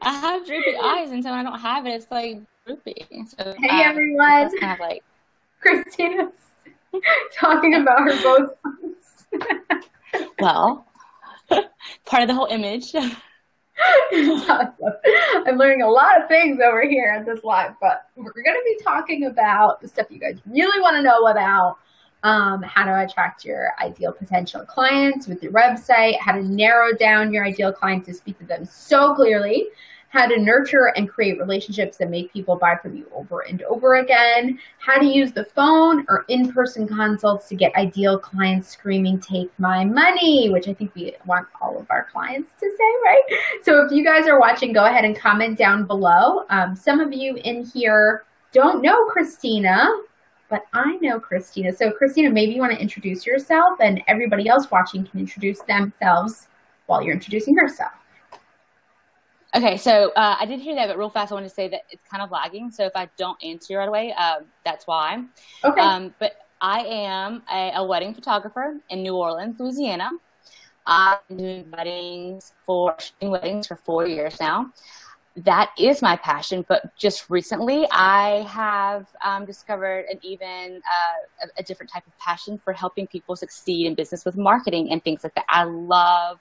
I have droopy eyes, and so when I don't have it, it's like droopy. So Hey everyone, that's kind of like, Christina's talking about her both. well, part of the whole image. It's awesome. I'm learning a lot of things over here at this live, but we're going to be talking about the stuff you guys really want to know about. How to attract your ideal potential clients with your website, how to narrow down your ideal client to speak to them so clearly, how to nurture and create relationships that make people buy from you over and over again, how to use the phone or in-person consults to get ideal clients screaming, take my money, which I think we want all of our clients to say, right? So if you guys are watching, go ahead and comment down below. Some of you in here don't know Christina, but I know Christina. So Christina, maybe you want to introduce yourself, and everybody else watching can introduce themselves while you're introducing yourself. Okay, so I did hear that, but real fast, I want to say that it's kind of lagging. So if I don't answer right away, that's why. Okay. But I am a wedding photographer in New Orleans, Louisiana. I've been doing shooting weddings for 4 years now. That is my passion, but just recently I have discovered a different type of passion for helping people succeed in business with marketing and things like that. I love,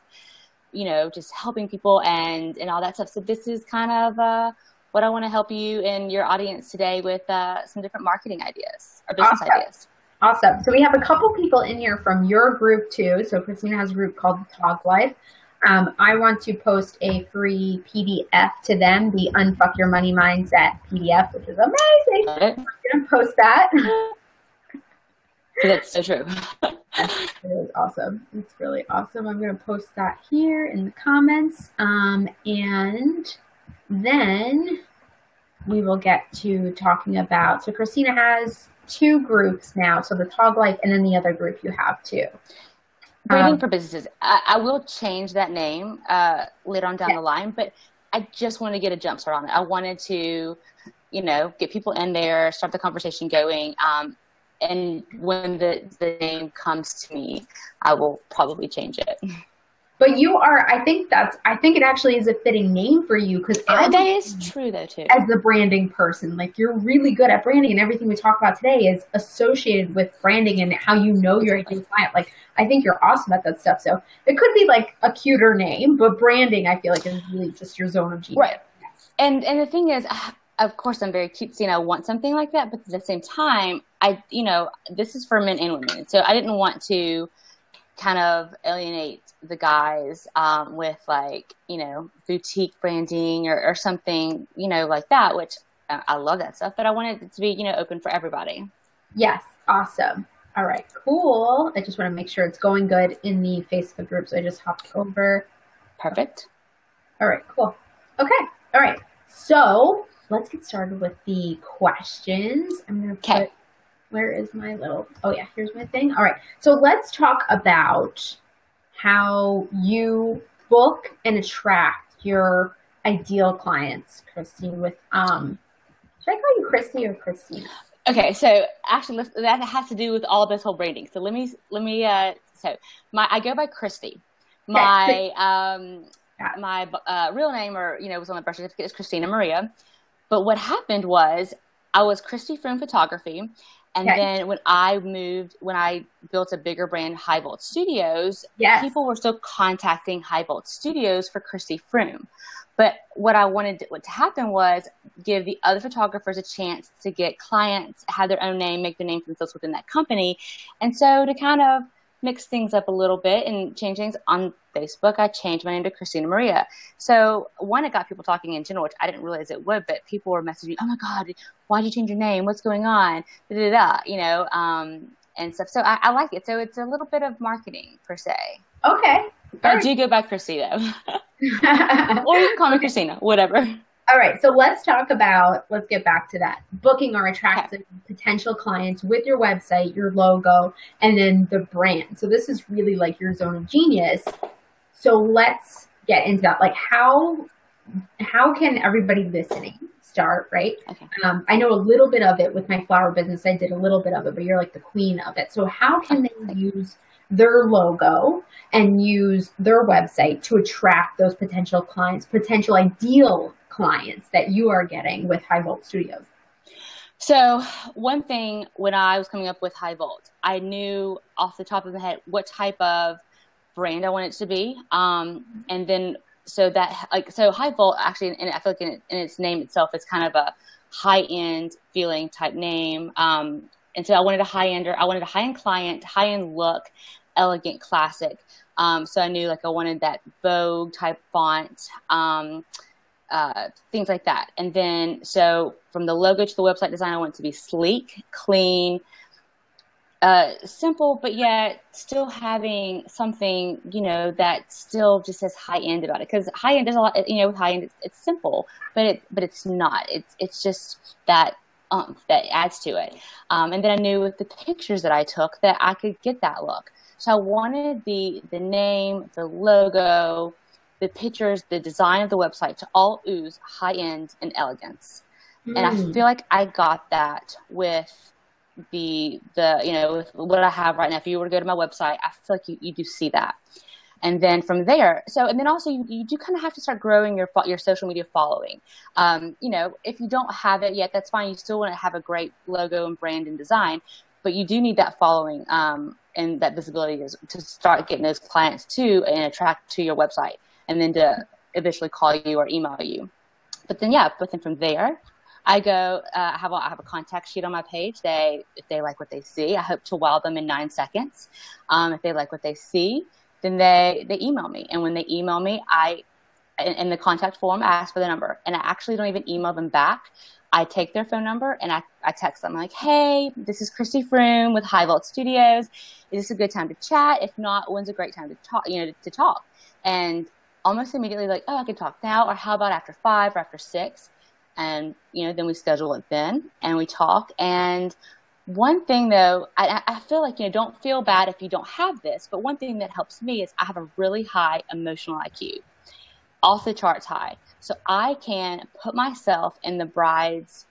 just helping people and all that stuff. So this is kind of what I want to help you and your audience today with some different marketing ideas or business ideas. Awesome. So we have a couple people in here from your group too. So Christina has a group called the Talk Life. I want to post a free PDF to them, the Unfuck Your Money Mindset PDF, which is amazing. I'm going to post that. That's so true. It is awesome. It's really awesome. I'm going to post that here in the comments. And then we will get to talking about, so Christina has 2 groups now. So the Talk Life and then the other group you have too. Branding for businesses. I will change that name later on down the line, but I just want to get a jump start on it. I wanted to, get people in there, start the conversation going. And when the name comes to me, I will probably change it. But you are, I think it actually is a fitting name for you because that is true though too. As the branding person, like you're really good at branding, and everything we talk about today is associated with branding and how you know your ideal client. Like I think you're awesome at that stuff. So it could be like a cuter name, but branding I feel like is really just your zone of genius. Right. And the thing is, of course I'm very cutesy and I want something like that, but at the same time, this is for men and women. So I didn't want to kind of alienate the guys with like, boutique branding or something, like that, which I love that stuff, but I wanted it to be, open for everybody. Yes. Awesome. All right, cool. I just want to make sure it's going good in the Facebook group. So I just hopped over. Perfect. All right, cool. Okay. All right. So let's get started with the questions. I'm going to put, where is my little, oh yeah, here's my thing. All right. So let's talk about how you book and attract your ideal clients, Christine, with, should I call you Christie or Christine? Okay. So actually that has to do with all this whole branding. So I go by Christie. My, my real name was on my birth certificate is Christina Maria. But what happened was I was Christie Froom Photography. And then when I built a bigger brand, High Volt Studios, people were still contacting High Volt Studios for Christie Froom. But what I wanted to happen was give the other photographers a chance to get clients, have their own name, make their name for themselves within that company. And so to kind of mix things up a little bit and change things on Facebook, I changed my name to Christina Maria. So one, it got people talking in general, which I didn't realize it would, but people were messaging me, oh my God, why'd you change your name? What's going on? And stuff. So I like it. So it's a little bit of marketing per se. Okay. But I do go by Christie though. Or you can call me Christina, whatever. All right. So let's get back to that. Booking or attracting potential clients with your website, your logo, and then the brand. So this is really like your zone of genius. So let's get into that. Like how can everybody listening start, right? Okay. I know a little bit of it with my flower business. I did a little bit of it, but you're like the queen of it. So how can they use their logo and use their website to attract those potential clients, potential ideal clients that you are getting with High Volt Studios? So one thing, when I was coming up with High Volt, I knew off the top of my head what type of brand I wanted it to be. And then, so High Volt actually, and I feel like in its name itself, it's kind of a high-end feeling type name. And so I wanted a high-end client, high-end look, elegant, classic. So I knew like I wanted that Vogue type font, things like that. And then, so from the logo to the website design, I want it to be sleek, clean, simple, but yet still having something, that still just says high end about it. Because high end is a lot, with high end, it's simple, but it's not. It's just that that adds to it. And then I knew with the pictures that I took that I could get that look. So I wanted the name, the logo, the pictures, the design of the website to all ooze high end and elegance. And I feel like I got that with with what I have right now. If you were to go to my website, I feel like you do see that. And then from there, and then also you do kind of have to start growing your social media following. If you don't have it yet, that's fine. You still want to have a great logo and brand and design, but you do need that following and that visibility to start getting those clients to and attract to your website, and then to eventually call you or email you. But then from there, I go, I have a contact sheet on my page. If they like what they see, I hope to wow them in 9 seconds. If they like what they see, then they email me. And when they email me, in the contact form, I ask for the number. And I actually don't even email them back. I take their phone number and I text them like, hey, this is Christie Froom with High Volt Studios. Is this a good time to chat? If not, when's a great time to talk, to talk? And almost immediately like, oh, I can talk now, or how about after 5 or after 6? And, then we schedule it then and we talk. And one thing though, I feel like, don't feel bad if you don't have this, but one thing that helps me is I have a really high emotional IQ, off the charts high. So I can put myself in the bride's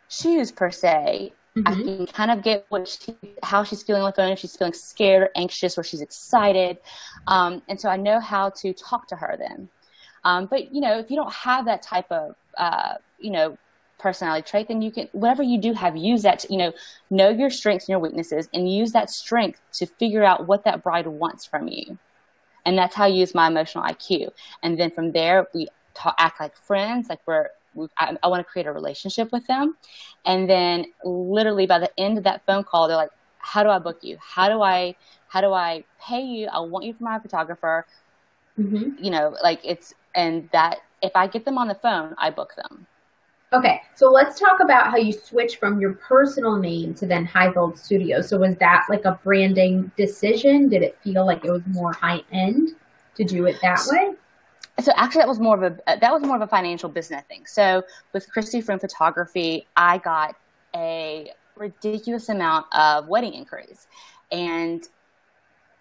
shoes per se. I can kind of get how she's feeling on the phone, if she's feeling scared or anxious or she's excited. And so I know how to talk to her then. But, if you don't have that type of, personality trait, then you can, whatever you do have, use that to, know your strengths and your weaknesses and use that strength to figure out what that bride wants from you. And that's how I use my emotional IQ. And then from there, we act like friends, like I want to create a relationship with them. And then literally by the end of that phone call, they're like, how do I book you? How do I pay you? I want you for my photographer. And that if I get them on the phone, I book them. Okay, so let's talk about how you switch from your personal name to then High Volt Studios. So was that like a branding decision? Did it feel like it was more high end to do it that way? So actually, that was more of a financial business thing. So with Christie Froom Photography, I got a ridiculous amount of wedding inquiries, and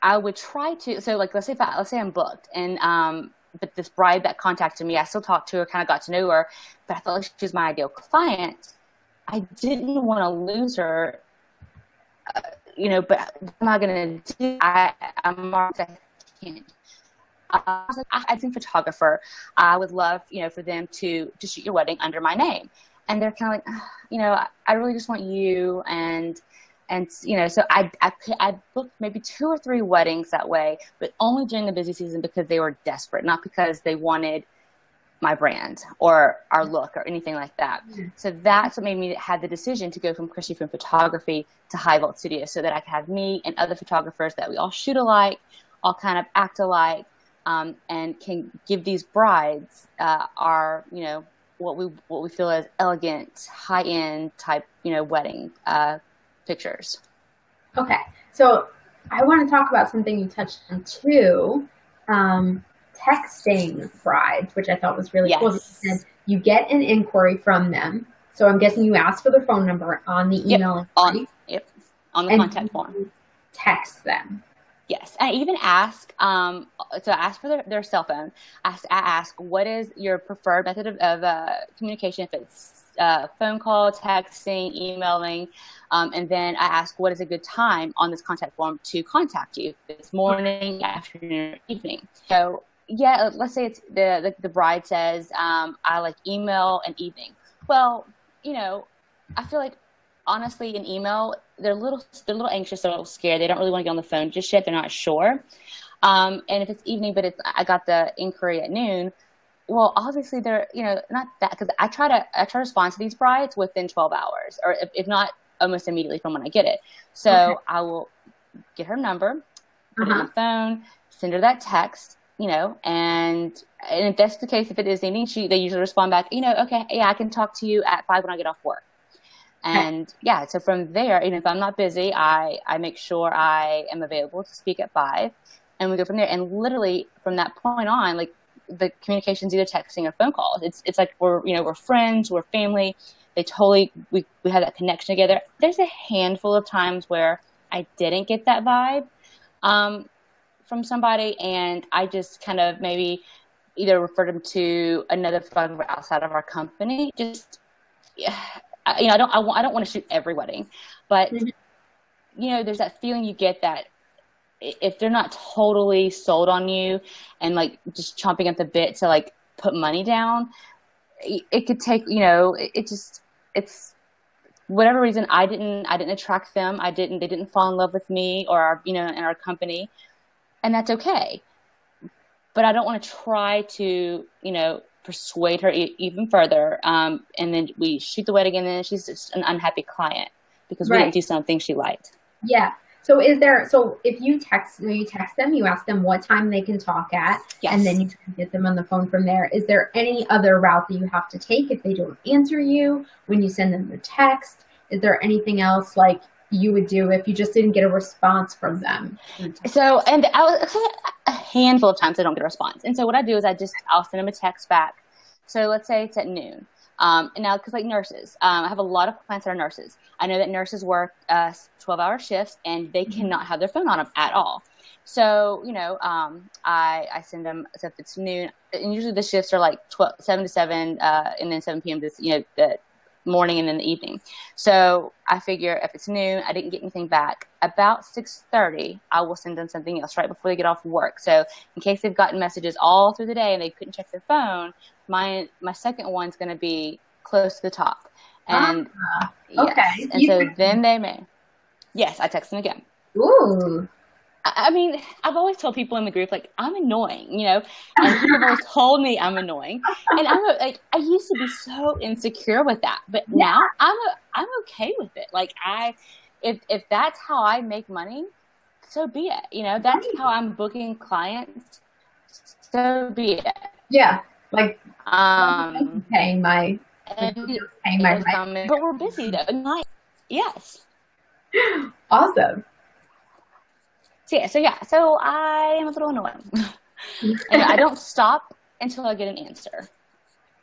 I would try to. So like, let's say I'm booked, and but this bride that contacted me, I still talked to her, kind of got to know her, but I felt like she was my ideal client. I didn't want to lose her, but what am I going to do? I'm marked, I can't. I was like, as a photographer, I would love, for them to shoot your wedding under my name. And they're kind of like, I really just want you. And so I booked maybe 2 or 3 weddings that way, but only during the busy season because they were desperate, not because they wanted my brand or our look or anything like that. So that's what made me have the decision to go from Christie Froom Photography to High Volt Studio, so that I could have me and other photographers that we all shoot alike, all kind of act alike, and can give these brides our, what we feel as elegant, high-end type, wedding pictures. Okay, so I want to talk about something you touched on too, texting brides, which I thought was really cool. You get an inquiry from them, so I'm guessing you ask for their phone number on the email. On the contact form. Text them. Yes, I even ask. So I ask for their cell phone. I ask, what is your preferred method of communication? If it's phone call, texting, emailing, and then I ask what is a good time on this contact form to contact you. If it's morning, afternoon, or evening. So yeah, let's say it's the bride says, I like email and evening. Well, I feel like honestly in email, they're a little anxious, they're a little scared. They don't really want to get on the phone just yet. They're not sure. And if it's evening, but I got the inquiry at noon, well, obviously they're, not that, because I try to respond to these brides within 12 hours, or if not almost immediately from when I get it. So okay. I will get her number, put it on my phone, send her that text, and if that's the case, if it is evening, they usually respond back, okay, yeah, I can talk to you at 5 when I get off work. And yeah, so from there, if I'm not busy, I make sure I am available to speak at 5, and we go from there. And literally from that point on, like, the communication's either texting or phone calls. It's like we're friends, we're family. We have that connection together. There's a handful of times where I didn't get that vibe from somebody, and I just kind of maybe either referred them to another photographer outside of our company. Just I don't want to shoot every wedding, but there's that feeling you get that if they're not totally sold on you and like just chomping at the bit to like put money down, it could take, it's whatever reason I didn't attract them. They didn't fall in love with me or our, in our company, and that's okay. But I don't want to try to, persuade her even further. And then we shoot the wedding and then she's just an unhappy client because we didn't do something she liked. Yeah. So if you text them, you ask them what time they can talk at, and then you get them on the phone from there. Is there any other route that you have to take if they don't answer you when you send them the text? Is there anything else like you would do if you just didn't get a response from them? So, and a handful of times I don't get a response. And so what I do is I'll send them a text back. So let's say it's at noon. And now, because like nurses, I have a lot of clients that are nurses. I know that nurses work 12-hour shifts and they cannot have their phone on them at all. So, I send them, so if it's noon, and usually the shifts are like 7 to 7, and then 7 p.m. the morning and then the evening. So I figure if it's noon, I didn't get anything back. About 6:30, I will send them something else right before they get off work. So in case they've gotten messages all through the day and they couldn't check their phone, my second one's going to be close to the top. And okay. And so then they may. Yes, I text them again. Ooh. I mean, I've always told people in the group, like, I'm annoying, and people have always told me I'm annoying. And I used to be so insecure with that, but now I'm okay with it. Like, if that's how I make money, so be it. That's how I'm booking clients, so be it. Yeah. Like, paying my rent. But we're busy though. Yes. Awesome. So I am a little annoying. And I don't stop until I get an answer.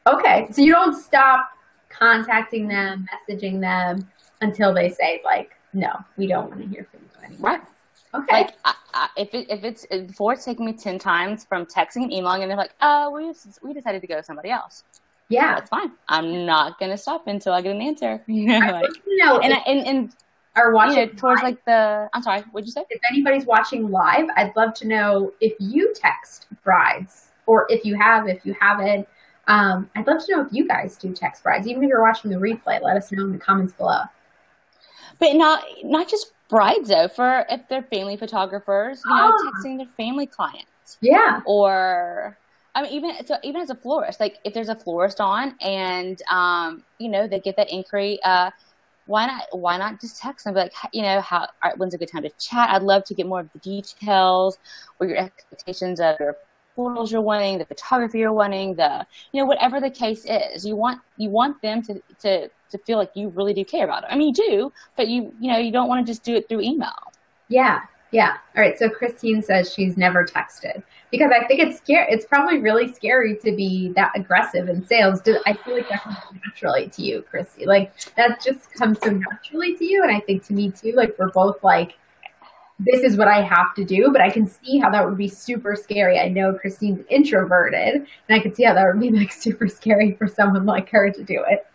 Okay. So you don't stop contacting them, messaging them until they say, like, no, we don't want to hear from you anymore. Right. Okay. Like, if it's before it's taking me 10 times from texting and emailing, and they're like, we decided to go to somebody else. Yeah. That's fine. I'm not going to stop until I get an answer. Are watching towards live. I'm sorry, what'd you say? If anybody's watching live, I'd love to know if you text brides, or if you haven't. I'd love to know if you guys do text brides. Even if you're watching the replay, let us know in the comments below. But not just brides though. For if they're family photographers, texting their family clients. Yeah. Or I mean, even as a florist, like if there's a florist on and they get that inquiry. Why not just text them? Be like, when's a good time to chat? I'd love to get more of the details or your expectations of your photos you're wanting, the photography you're wanting, whatever the case is. You want them to feel like you really do care about it. I mean, you do, but you don't want to just do it through email. Yeah. Yeah. All right. So Christine says she's never texted because I think it's scary. It's probably really scary to be that aggressive in sales. I feel like that comes naturally to you, Christy. Like that just comes so naturally to you. And I think to me too, like we're both like, this is what I have to do, but I can see how that would be super scary. I know Christine's introverted and I can see how that would be like super scary for someone like her to do it.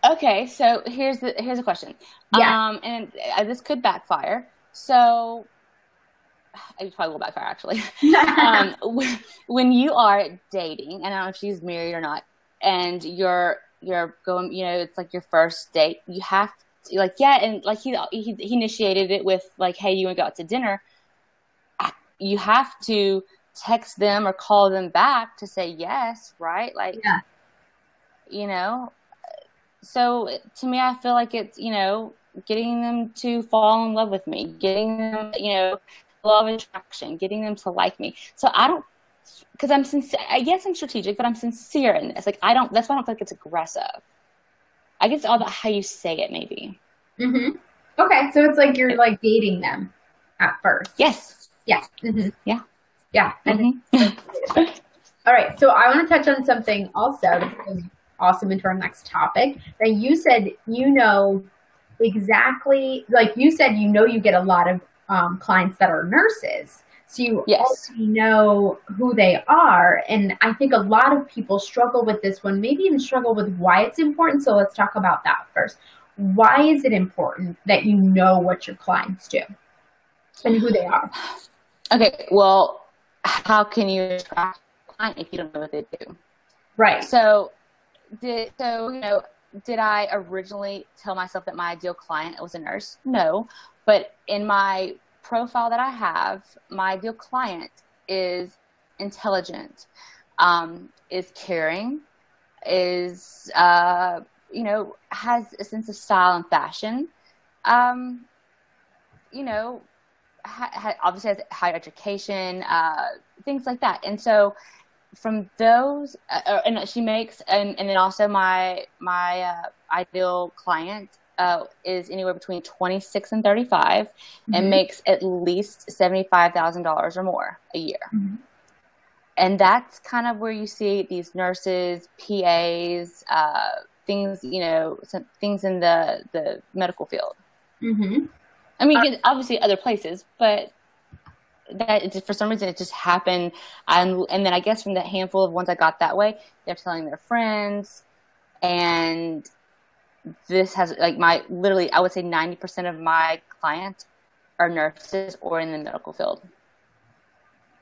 Okay, so here's a question. Yeah. And this could backfire. So it probably will backfire actually. When you are dating, and I don't know if she's married or not, and you're going, it's like your first date. You have to, like, yeah, and like he initiated it with like, hey, you want to go out to dinner. You have to text them or call them back to say yes, right? Like, yeah. So to me, I feel like it's, getting them to fall in love with me, getting them, love attraction, getting them to like me. So I don't, because I'm sincere. I guess I'm strategic, but I'm sincere in this. Like, that's why I don't feel like it's aggressive. I guess it's all about how you say it, maybe. Mm-hmm. Okay. So it's like you're like dating them at first. Yes. Yeah. Mm-hmm. Yeah. Yeah. Mm-hmm. All right. So I want to touch on something also that goes awesome into our next topic that you said, exactly, like you said, you get a lot of clients that are nurses. So you already know who they are. And I think a lot of people struggle with this one, maybe even struggle with why it's important. So let's talk about that first. Why is it important that you know what your clients do and who they are? Okay, well, how can you attract a client if you don't know what they do? Right. So did I originally tell myself that my ideal client was a nurse? No. But in my profile that I have, my ideal client is intelligent, is caring, is, has a sense of style and fashion, obviously has higher education, things like that. And so from those, and she makes, and then also my ideal client is anywhere between 26 and 35, mm-hmm. and makes at least $75,000 or more a year. Mm-hmm. And that's kind of where you see these nurses, PAs, things, some things in the medical field. Mm-hmm. I mean, obviously other places, but that for some reason it just happened. And then I guess from that handful of ones I got that way, they're telling their friends. And this has literally, I would say 90% of my clients are nurses or in the medical field.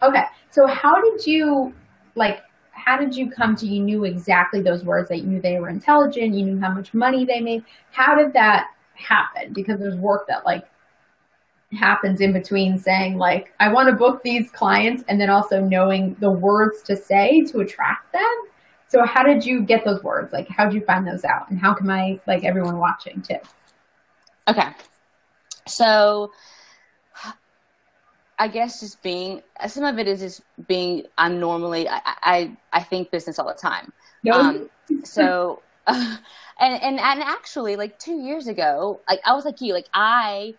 Okay. So how did you come to, you knew exactly those words, that you knew they were intelligent, you knew how much money they made. How did that happen? Because there's work that happens in between saying I want to book these clients and then also knowing the words to say to attract them. So how did you get those words? How did you find those out? And how can everyone watching too? Okay. So I guess just some of it is just being, I think business all the time. So, and actually 2 years ago, I was like you, I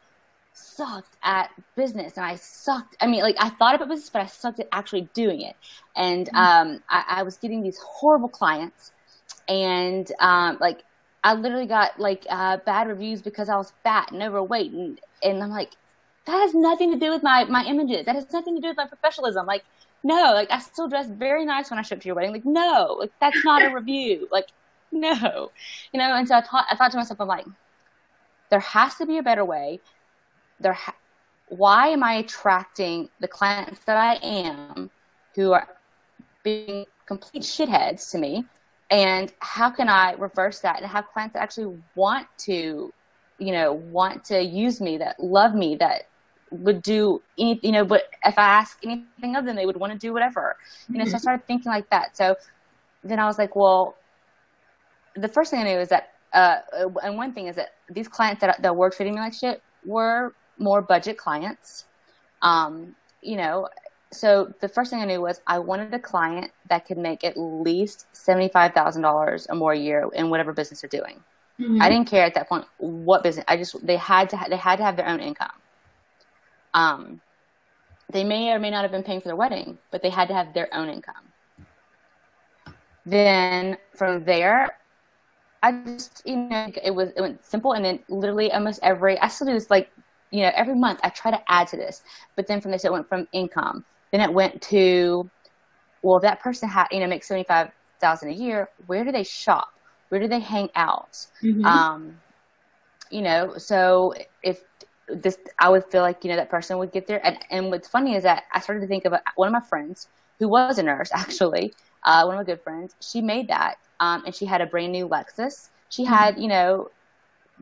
sucked at business, and I thought about business, but I sucked at actually doing it. And I was getting these horrible clients, and I literally got bad reviews because I was fat and overweight, and I'm like, that has nothing to do with my images. That has nothing to do with my professionalism. No, I still dress very nice when I show up to your wedding. No, that's not a review. No, and so I thought to myself, I'm like, there has to be a better way. Why am I attracting the clients that I am, who are being complete shitheads to me? And how can I reverse that and have clients that actually want to use me, that love me, that would do anything, but if I ask anything of them, they would want to do whatever. Mm-hmm. So I started thinking like that. So then I was like, well, the first thing I knew is that, and one thing is that these clients that were treating me like shit were more budget clients. So the first thing I knew was I wanted a client that could make at least $75,000 or more a year in whatever business they're doing. Mm-hmm. I didn't care at that point what business. They had to have their own income. They may or may not have been paying for their wedding, but they had to have their own income. Then from there, I just, it went simple. And then literally almost I still do this every month I try to add to this, but then from this, it went from income. Then it went to, well, if that person makes $75,000 a year, where do they shop? Where do they hang out? Mm-hmm. You know, so if this, I would feel like, you know, that person would get there. And what's funny is that I started to think of one of my friends who was a nurse, actually, one of my good friends. She made that, and she had a brand new Lexus. She had, you know,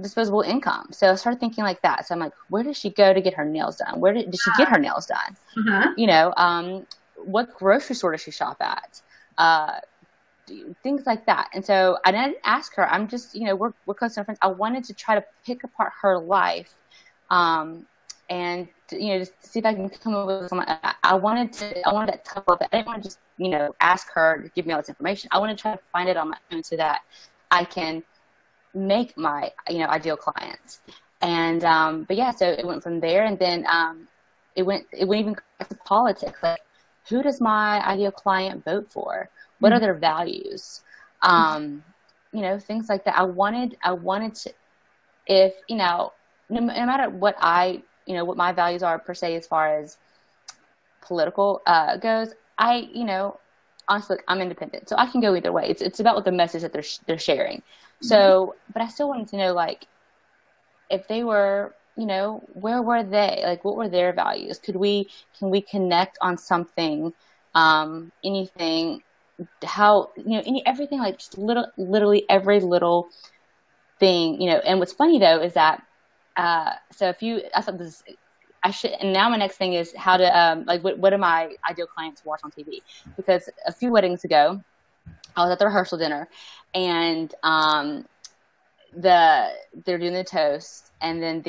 disposable income. So I started thinking like that. So I'm like, where does she go to get her nails done? Where did she get her nails done? Uh-huh. You know, what grocery store does she shop at? Things like that. And so I didn't ask her. I'm just, you know, we're close friends. I wanted to try to pick apart her life, and you know, just see if I can come up with someone. I wanted that tough love. I didn't want to just, you know, ask her to give me all this information. I want to try to find it on my own so that I can make my, you know, ideal client. And but yeah, so it went from there, and then it went even to politics. Like, who does my ideal client vote for? What are their values? You know, things like that. I wanted to, if, you know, no matter what you know, what my values are per se, as far as political goes, you know, honestly, I'm independent, so I can go either way. It's about what the message that they're sharing. So, but I still wanted to know, like, if they were, you know, where were they? Like, what were their values? Can we connect on something, anything, how, you know, everything, like, just literally every little thing, you know. And what's funny though is that, so I thought this, and now my next thing is how to, like, what do my ideal clients watch on TV? Because a few weddings ago, I was at the rehearsal dinner, and they're doing the toast, and then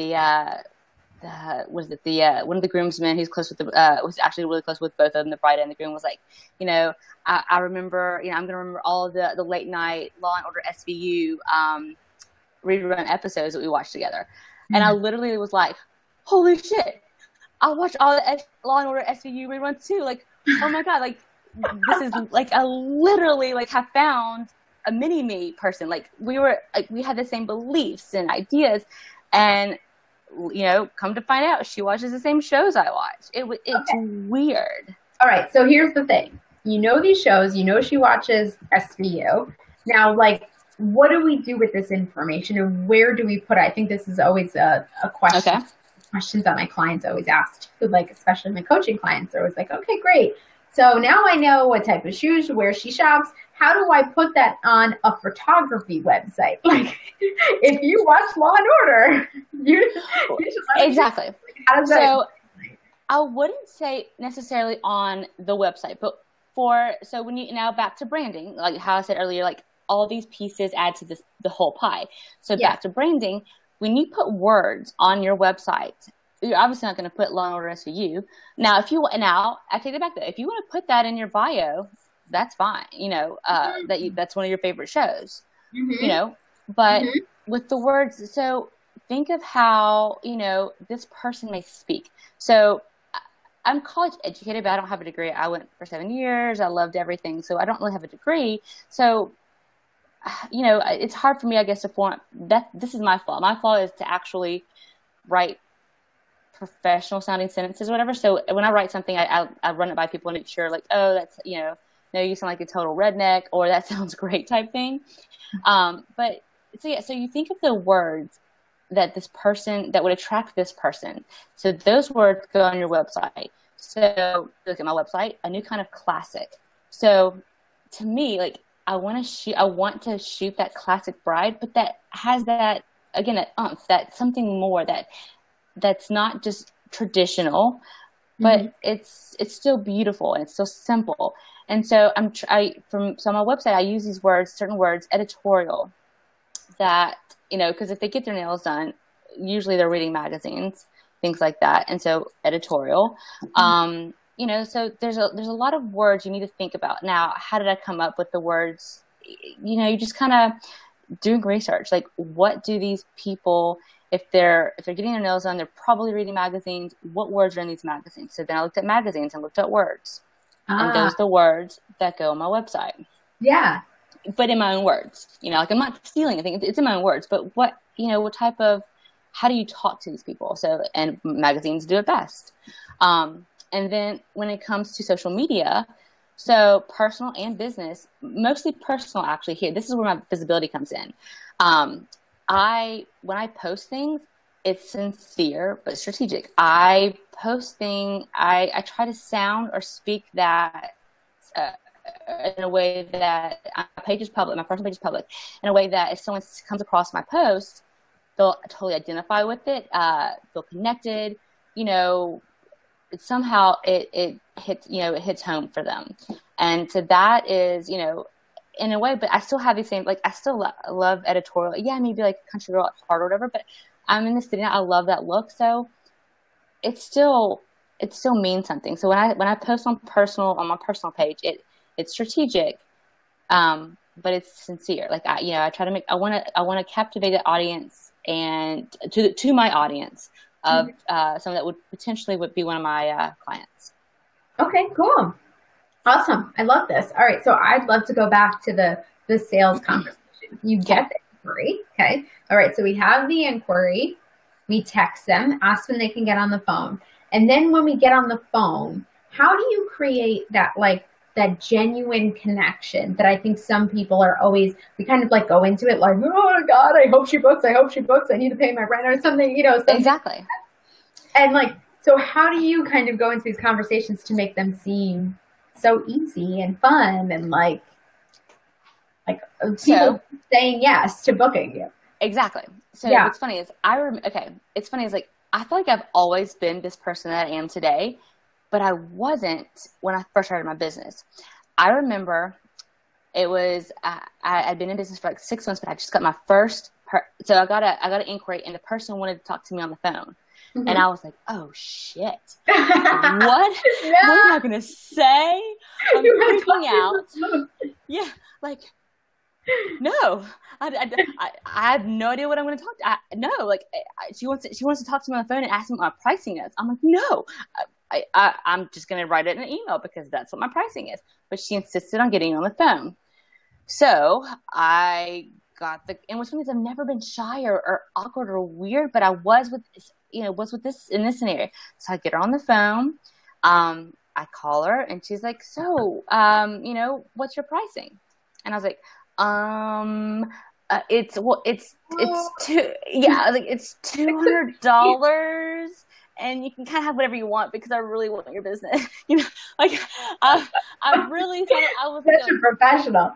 one of the groomsmen who's close with was actually really close with both of them, the bride and the groom, was like, you know, I remember, you know, I'm gonna remember all of the late night Law and Order SVU rerun episodes that we watched together. And I literally was like, holy shit, I watched all the Law and Order SVU reruns too. Like, oh my God, like, this is like, I literally, like, have found a mini me person. Like, we had the same beliefs and ideas, and, you know, come to find out, she watches the same shows I watch. It's weird. All right, so here's the thing. You know these shows, you know she watches SVU. Now, like, what do we do with this information, and where do we put it? I think this is always a question. Okay. Questions that my clients always ask, like, especially my coaching clients are always like, okay, great. So now I know what type of shoes, where she shops. How do I put that on a photography website? Like, if you watch Law and Order, you should exactly. How does that? I wouldn't say necessarily on the website, but so when you, now back to branding, like how I said earlier, like, all these pieces add to the whole pie. So back to branding, when you put words on your website, you're obviously not going to put Law and Order SVU. Now, I take it back though. If you want to put that in your bio, that's fine. You know, that's one of your favorite shows. You know, but with the words, so think of how, you know, this person may speak. So I'm college educated, but I don't have a degree. I went for 7 years. I loved everything, so I don't really have a degree. So, you know, it's hard for me, I guess, to form that. This is my flaw. My flaw is to actually write professional sounding sentences or whatever. So when I write something, I run it by people and make sure, like, oh, that's, you know, no, you sound like a total redneck, or that sounds great type thing. But so you think of the words that would attract this person. So those words go on your website. So look at my website, a new kind of classic. So to me, like, I want to shoot that classic bride, but that has that, again, that that something more, that's not just traditional, but it's still beautiful and it's still simple. And so on my website, I use these words, certain words, editorial, that, you know, because if they get their nails done, usually they're reading magazines, things like that. And so editorial, you know, so there's a lot of words you need to think about. Now, how did I come up with the words? You know, you just kind of doing research. Like, what do these people, if they're getting their nails done, they're probably reading magazines. What words are in these magazines? So then I looked at magazines and looked at words. And those are the words that go on my website. Yeah. But in my own words, you know, like, I'm not stealing anything. It's in my own words. But what type of, how do you talk to these people? So, and magazines do it best. And then when it comes to social media, So personal and business, mostly personal actually here. This is where my visibility comes in. When I post things, it's sincere but strategic. I try to sound or speak that in a way that my page is public, my personal page is public, in a way that if someone comes across my post, they'll totally identify with it, feel connected, somehow it hits home for them. And so that is, in a way, but I still have the same, I still love editorial. Yeah, maybe like country girl at heart or whatever, but I'm in the city now. I love that look. So it still means something. So when I post on my personal page, it's strategic, but it's sincere. I try to I want to captivate the audience and to my audience of someone that would potentially be one of my clients. Okay, cool. Awesome. I love this. All right. So I'd love to go back to the sales conversation. You get the inquiry. Okay. All right. So we have the inquiry. We text them, ask when they can get on the phone. And then when we get on the phone, how do you create that, that genuine connection that I think some people are always, we kind of go into it like, oh God, I hope she books. I need to pay my rent or something, something. Exactly. And so how do you kind of go into these conversations to make them seem so easy and fun and people saying yes to booking you? Exactly. So what's funny is I feel like I've always been this person that I am today, but I wasn't when I first started my business. I remember it was I'd been in business for 6 months, but I just got my first. So I got an inquiry, and the person wanted to talk to me on the phone. Mm-hmm. And I was like, oh, shit. What? What am I going to say? I'm freaking out. Yeah, no. I have no idea what I'm going to talk to. She wants to talk to me on the phone and ask me what my pricing is. I'm like, no. I'm just going to write it in an email because that's what my pricing is. But she insisted on getting on the phone. So I got and what's funny is I've never been shy or awkward or weird, but I was with this in this scenario. So I get her on the phone. I call her and she's like, so, what's your pricing? And I was like, it's $200 and you can kind of have whatever you want because I really want your business. I really thought I was such a professional.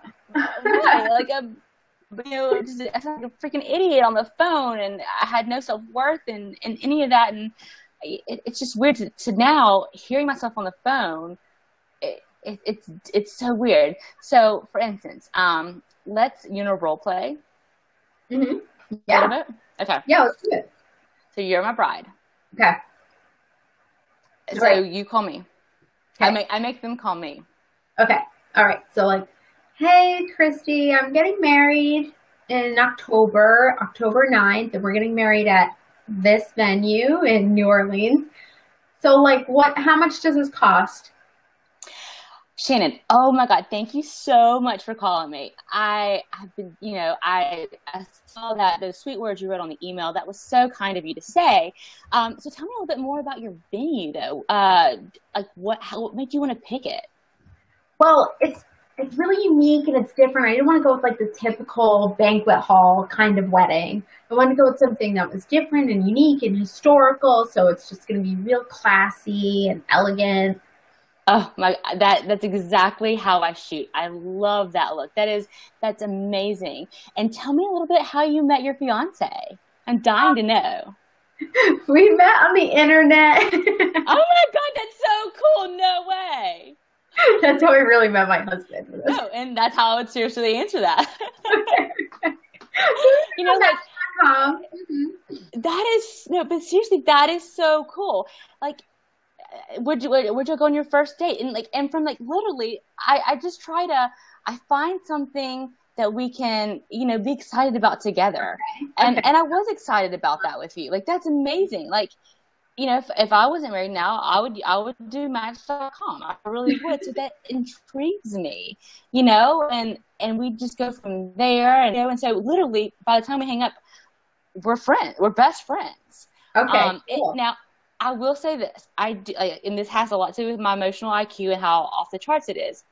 Just I sounded like a freaking idiot on the phone, and I had no self-worth in any of that. And it's just weird to now hearing myself on the phone. It's so weird. So for instance, let's role play. Mm-hmm. Yeah. A little bit? Okay. Yeah, let's do it. So you're my bride. Okay. So right. You call me. Okay. I make them call me. Okay. All right. So hey, Christie, I'm getting married in October 9th, and we're getting married at this venue in New Orleans. So how much does this cost? Shannon, oh my God, thank you so much for calling me. I've been, I saw those sweet words you wrote on the email. That was so kind of you to say. So tell me a little bit more about your venue though. What made you want to pick it? Well, it's really unique and it's different. I didn't want to go with the typical banquet hall kind of wedding. I wanted to go with something that was different and unique and historical. So it's just going to be real classy and elegant. Oh my, that's exactly how I shoot. I love that look. That's amazing. And tell me a little bit how you met your fiance. I'm dying to know. We met on the internet. Oh my God, that's so cool. No way. That's how I really met my husband. No, and that's how I would seriously answer that. But seriously, that is so cool. Where'd you go on your first date? And from literally, I just I find something that we can, be excited about together. Okay. And I was excited about that with you. That's amazing. If I wasn't married now, I would do Match.com. I really would. So that intrigues me, and we just go from there. And so literally by the time we hang up, we're friends. We're best friends. Okay. Cool. I will say this. I do, and this has a lot to do with my emotional IQ and how off the charts it is.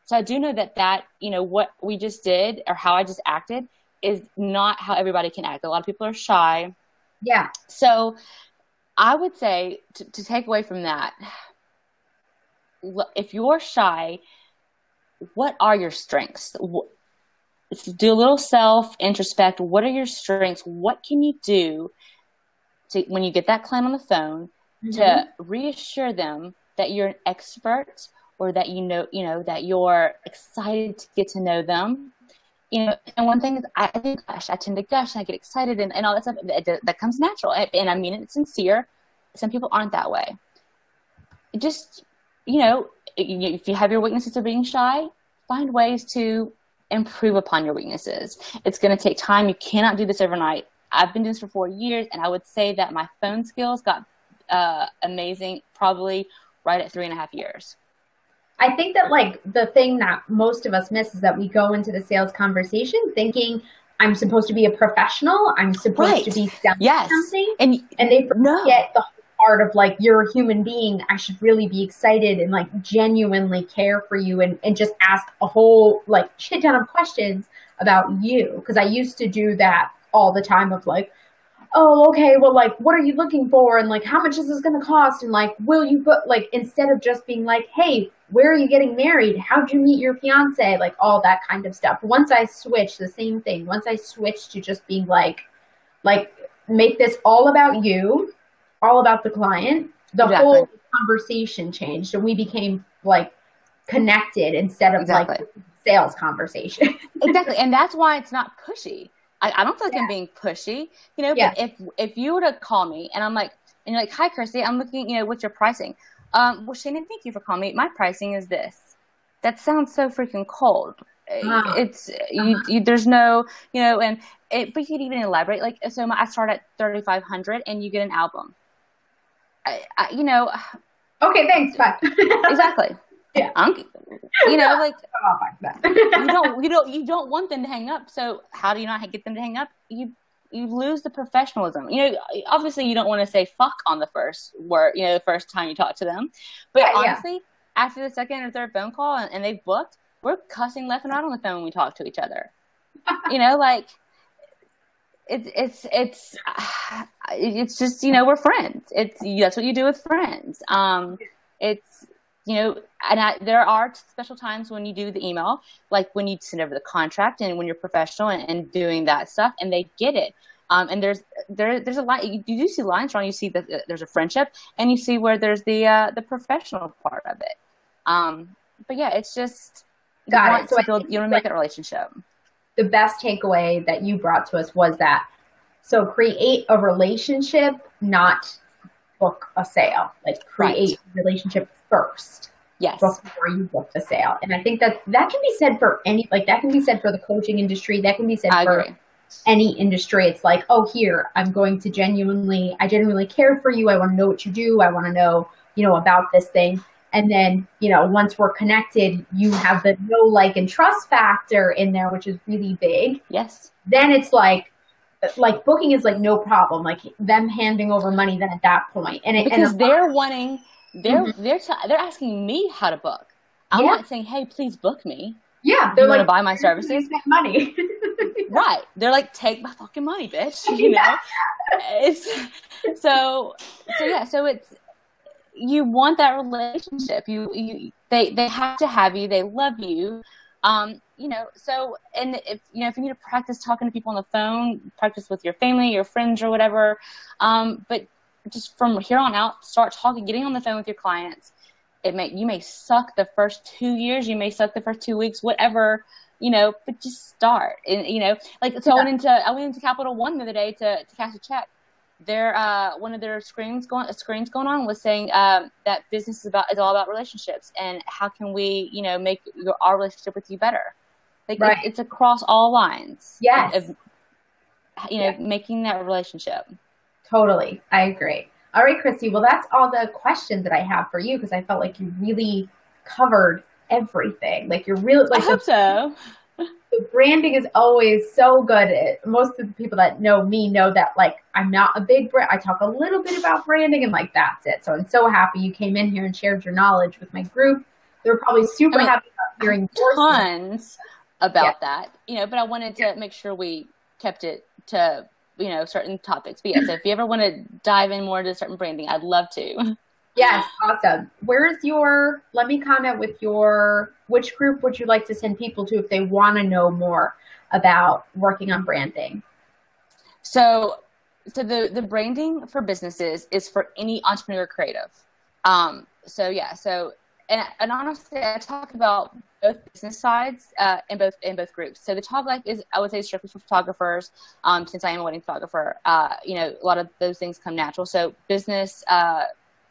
So I do know that, what we just did or how I just acted is not how everybody can act. A lot of people are shy. Yeah. So I would say to take away from that, if you're shy, what are your strengths? Do a little self-introspect. What are your strengths? What can you do when you get that client on the phone to reassure them that you're an expert, or that that you're excited to get to know them? And one thing is I tend to gush and I get excited and all that stuff. That comes natural. And I mean it's sincere. Some people aren't that way. Just, if you have your weaknesses of being shy, find ways to improve upon your weaknesses. It's going to take time. You cannot do this overnight. I've been doing this for 4 years, and I would say that my phone skills got amazing probably right at 3.5 years. I think that the thing that most of us miss is that we go into the sales conversation thinking I'm supposed to be a professional. I'm supposed to be selling something. And they forget the whole part of you're a human being. I should really be excited and genuinely care for you and just ask a whole shit ton of questions about you. Cause I used to do that all the time of oh, okay, well, what are you looking for? And how much is this going to cost? And will you put instead of just being hey, where are you getting married? How'd you meet your fiance? All that kind of stuff. Once I switched to just being make this all about you, all about the client, the whole conversation changed. And we became connected instead of sales conversation. Exactly. And that's why it's not pushy. I don't feel like I'm being pushy, but if you were to call me and I'm and you're hi, Christy, I'm looking, what's your pricing? Well, Shannon, thank you for calling me. My pricing is this. That sounds so freaking cold. It's, there's no, but you could even elaborate. So I start at $3,500 and you get an album. Okay, thanks. Bye. Exactly. Yeah. You don't want them to hang up. So how do you not get them to hang up? You lose the professionalism. Obviously you don't want to say fuck on the first word, the first time you talk to them. But honestly, after the second or third phone call and they've booked, we're cussing left and right on the phone when we talk to each other. It's just, we're friends. That's what you do with friends. There are special times when you do the email, when you send over the contract and when you're professional and doing that stuff, and they get it. And there's a lot, you do see lines drawn, you see that there's a friendship, and you see where there's the professional part of it. But yeah, it's just, you want to make that relationship. The best takeaway that you brought to us was that, so create a relationship, not book a sale. Create a relationship first. Yes. Before you book the sale. And I think that can be said for that can be said for the coaching industry. That can be said for any industry. It's oh, here, I genuinely care for you. I want to know what you do. I want to know, about this thing. And then, once we're connected, you have the know, like, and trust factor in there, which is really big. Yes. Then it's booking is no problem. Them handing over money then at that point. Because they're wanting, they're asking me how to book. I'm not saying, hey, please book me. Yeah. They're want to buy my services? Money. Right. They're take my fucking money, bitch. So it's, you want that relationship. They have to have you. They love you. So, and if you need to practice talking to people on the phone, practice with your family, your friends or whatever. But just from here on out, start talking, getting on the phone with your clients. You may suck the first 2 years, you may suck the first 2 weeks, whatever, but just start. And, I went into Capital One the other day to cash a check. One of their screens going on was saying that business is all about relationships and how can we make our relationship with you better. It's across all lines. Yes. Making that relationship. Totally, I agree. All right, Christy. Well, that's all the questions that I have for you because I felt like you really covered everything. You're really I hope so. So branding is always so good. Most of the people that know me know that, like, I'm not a big brand. I talk a little bit about branding and, like, that's it. So I'm so happy you came in here and shared your knowledge with my group. They're probably super happy about hearing tons about that, but I wanted to make sure we kept it to, certain topics. But so if you ever want to dive in more into certain branding, I'd love to. Yes, awesome. Let me comment with which group would you like to send people to if they want to know more about working on branding? So the branding for businesses is for any entrepreneur creative. And honestly, I talk about both business sides in both groups. So the Talk Life is, I would say, strictly for photographers. Since I am a wedding photographer, a lot of those things come natural. So business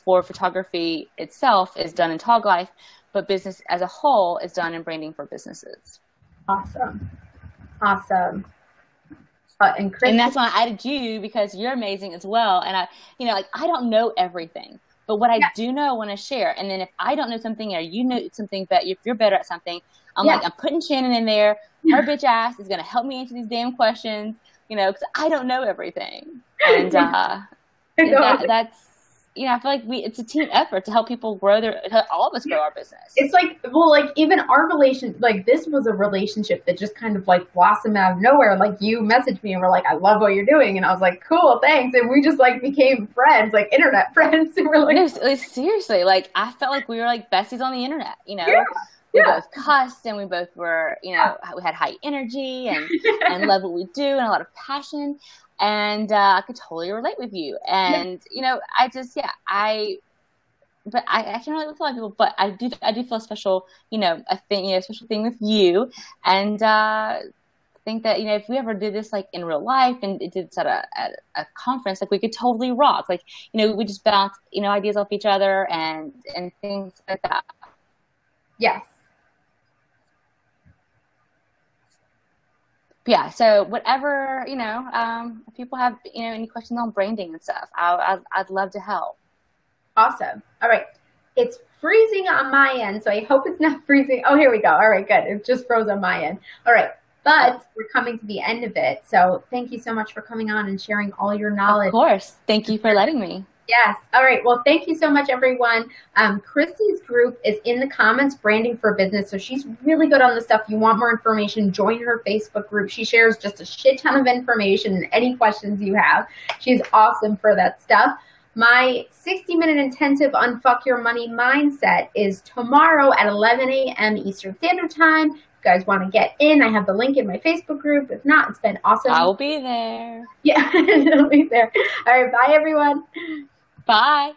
for photography itself is done in Talk Life, but business as a whole is done in branding for businesses. Awesome. And that's why I added you, because you're amazing as well. And I don't know everything. But what I do know, I want to share. And then if I don't know something or you know something, but if you're better at something, I'm putting Shannon in there. Her bitch ass is going to help me answer these damn questions, because I don't know everything. And that's, I feel like it's a team effort to help people grow all of us grow our business. It's like, even our this was a relationship that just kind of blossomed out of nowhere. Like, you messaged me and were like, I love what you're doing. And I was like, cool, thanks. And we just became friends, internet friends. And we're no, seriously, I felt like we were besties on the internet, We both cussed and we both were, we had high energy and love what we do and a lot of passion. And I could totally relate with you. And, I can't really with a lot of people, but I do feel special, a special thing with you. And think that, if we ever did this in real life and did this at a conference, we could totally rock. We just bounce, ideas off each other and things like that. Yes. Yeah, so whatever, if people have, any questions on branding and stuff, I'd love to help. Awesome. All right. It's freezing on my end, so I hope it's not freezing. Oh, here we go. All right, good. It just froze on my end. All right. But we're coming to the end of it. So thank you so much for coming on and sharing all your knowledge. Of course. Thank you for letting me. Yes. All right. Well, thank you so much, everyone. Christie's group is in the comments, Branding for Business. So she's really good on this stuff. If you want more information, join her Facebook group. She shares just a shit ton of information and any questions you have. She's awesome for that stuff. My 60-minute intensive Unfuck Your Money Mindset is tomorrow at 11 a.m. Eastern Standard Time. If you guys want to get in, I have the link in my Facebook group. If not, it's been awesome. I'll be there. Yeah, I'll be there. All right. Bye, everyone. Bye.